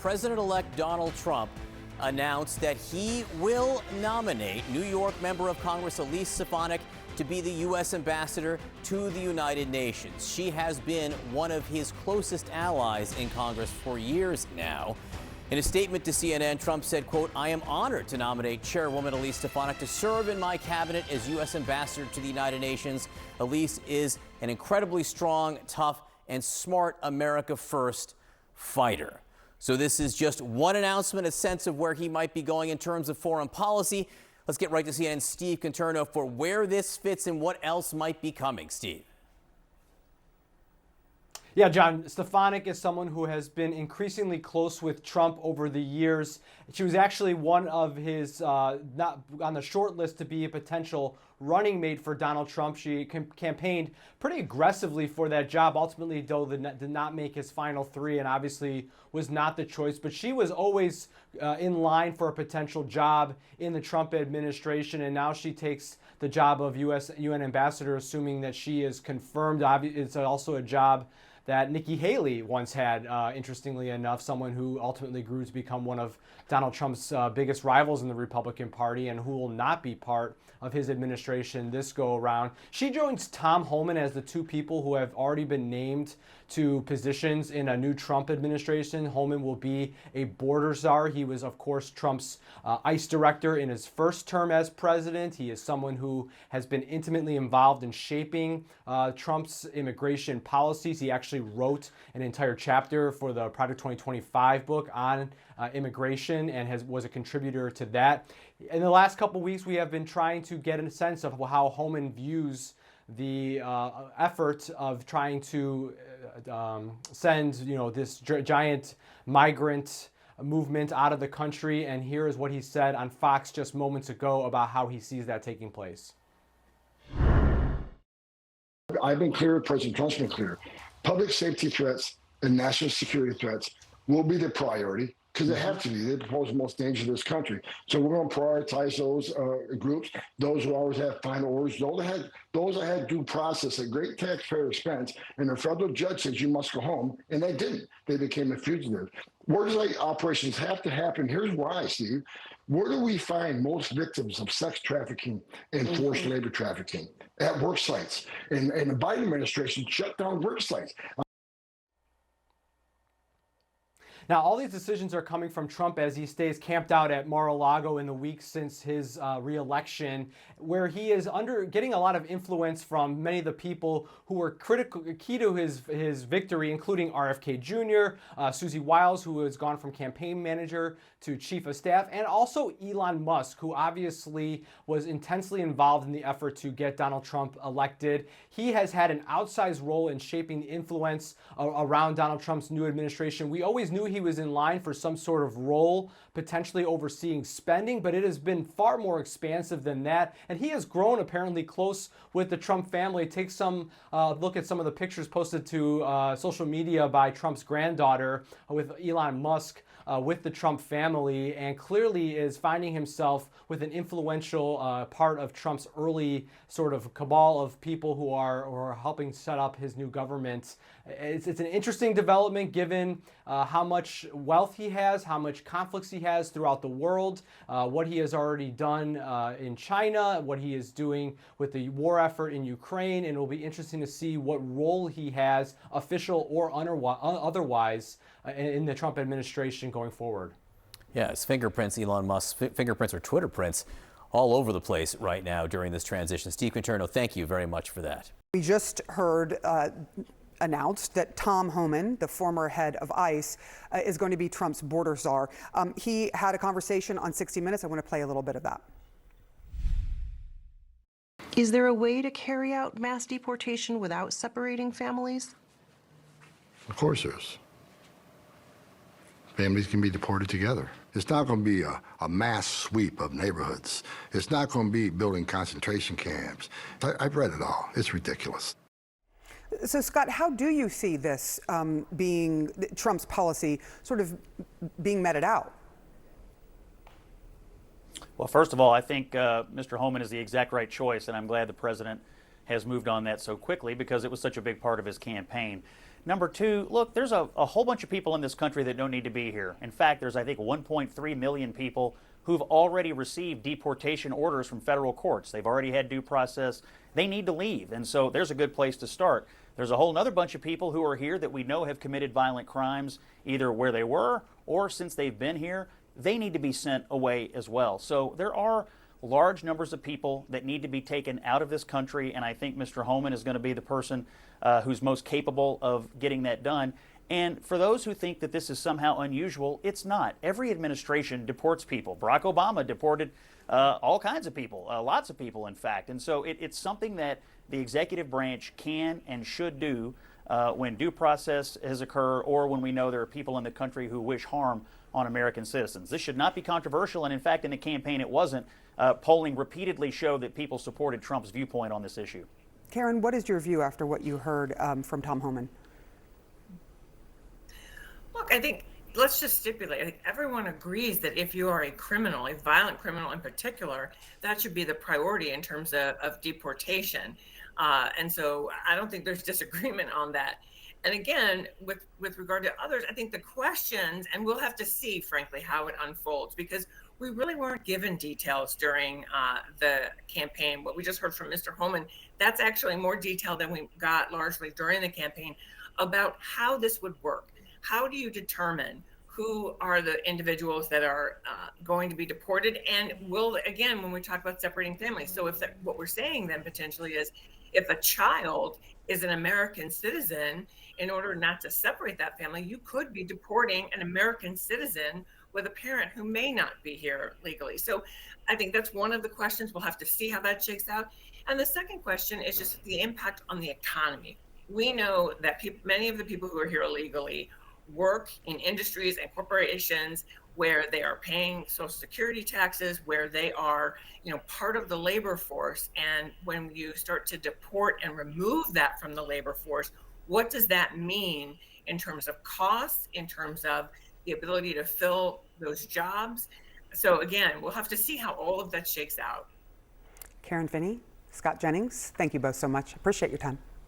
President-elect Donald Trump announced that he will nominate New York member of Congress Elise Stefanik to be the U.S. ambassador to the United Nations. She has been one of his closest allies in Congress for years now. In a statement to CNN, Trump said, quote, "I am honored to nominate Chairwoman Elise Stefanik to serve in my cabinet as U.S. ambassador to the United Nations. Elise is an incredibly strong, tough, and smart America First fighter." So this is just one announcement, a sense of where he might be going in terms of foreign policy. Let's get right to CNN's Steve Conterno for where this fits and what else might be coming. Steve. Yeah, John, Stefanik is someone who has been increasingly close with Trump over the years. She was actually one of his, not on the short list to be a potential running mate for Donald Trump. She campaigned pretty aggressively for that job. Ultimately, though, did not make his final three and obviously was not the choice. But she was always in line for a potential job in the Trump administration, and now she takes the job of UN ambassador, assuming that she is confirmed. It's also a job that Nikki Haley once had, interestingly enough, someone who ultimately grew to become one of Donald Trump's biggest rivals in the Republican Party and who will not be part of his administration this go around. She joins Tom Homan as the two people who have already been named to positions in a new Trump administration. Homan will be a border czar. He was, of course, Trump's ICE director in his first term as president. He is someone who has been intimately involved in shaping Trump's immigration policies. He actually wrote an entire chapter for the Project 2025 book on immigration and was a contributor to that. In the last couple weeks, we have been trying to get a sense of how Homan views the effort of trying to send, this giant migrant movement out of the country. And here is what he said on Fox just moments ago about how he sees that taking place. I've been clear, President Trump's been clear. Public safety threats and national security threats will be the priority because they have to be. They pose the most danger to this country. So we're going to prioritize those groups, those who always have final orders, those that had due process at great taxpayer expense, and the federal judge says you must go home, and they didn't. They became a fugitive. Where does operations have to happen? Here's why, Steve. Where do we find most victims of sex trafficking and forced labor trafficking? At work sites. And the Biden administration shut down work sites. Now, all these decisions are coming from Trump as he stays camped out at Mar-a-Lago in the weeks since his re-election, where he is getting a lot of influence from many of the people who were key to his victory, including RFK Jr., Susie Wiles, who has gone from campaign manager to chief of staff, and also Elon Musk, who obviously was intensely involved in the effort to get Donald Trump elected. He has had an outsized role in shaping the influence around Donald Trump's new administration. We always knew he was in line for some sort of role, potentially overseeing spending, but it has been far more expansive than that. And he has grown apparently close with the Trump family. Take some look at some of the pictures posted to social media by Trump's granddaughter with Elon Musk with the Trump family, and clearly is finding himself with an influential part of Trump's early sort of cabal of people who are helping set up his new government. It's an interesting development given how much wealth he has, how much conflicts he has throughout the world, what he has already done in China, what he is doing with the war effort in Ukraine, and it will be interesting to see what role he has, official or otherwise, in the Trump administration going forward. Yes, fingerprints, Elon Musk's fingerprints or Twitter prints all over the place right now during this transition. Steve Conterno, thank you very much for that. We just heard announced that Tom Homan, the former head of ICE, is going to be Trump's border czar. He had a conversation on 60 Minutes. I want to play a little bit of that. Is there a way to carry out mass deportation without separating families? Of course there is. Families can be deported together. It's not going to be a mass sweep of neighborhoods. It's not going to be building concentration camps. I've read it all. It's ridiculous. So, Scott, how do you see this being Trump's policy sort of being meted out? Well, first of all, I think Mr. Homan is the exact right choice, and I'm glad the president has moved on that so quickly because it was such a big part of his campaign. Number two, look, there's a whole bunch of people in this country that don't need to be here. In fact, there's, I think, 1.3 million people who've already received deportation orders from federal courts. They've already had due process. They need to leave. And so there's a good place to start. There's a whole other bunch of people who are here that we know have committed violent crimes, either where they were or since they've been here. They need to be sent away as well. So there are large numbers of people that need to be taken out of this country, and I think Mr. Homan is going to be the person who's most capable of getting that done. And for those who think that this is somehow unusual, it's not. Every administration deports people. Barack Obama deported all kinds of people, lots of people, in fact. And so it's something that the executive branch can and should do when due process has occurred or when we know there are people in the country who wish harm on American citizens. This should not be controversial, and in fact, in the campaign, it wasn't. Polling repeatedly showed that people supported Trump's viewpoint on this issue. Karen, what is your view after what you heard from Tom Homan? Look, I think let's just stipulate, I think everyone agrees that if you are a criminal, a violent criminal in particular, that should be the priority in terms of deportation. And so I don't think there's disagreement on that. And again, with regard to others, I think the questions, and we'll have to see, frankly, how it unfolds, because we really weren't given details during the campaign. What we just heard from Mr. Homan, that's actually more detail than we got largely during the campaign about how this would work. How do you determine who are the individuals that are going to be deported? And will, again, when we talk about separating families, so if what we're saying then potentially is if a child is an American citizen, in order not to separate that family, you could be deporting an American citizen with a parent who may not be here legally. So I think that's one of the questions. We'll have to see how that shakes out. And the second question is just the impact on the economy. We know that many of the people who are here illegally work in industries and corporations where they are paying Social Security taxes, where they are, part of the labor force. And when you start to deport and remove that from the labor force, what does that mean in terms of costs, in terms of the ability to fill those jobs? So again, we'll have to see how all of that shakes out. Karen Finney, Scott Jennings, thank you both so much. Appreciate your time.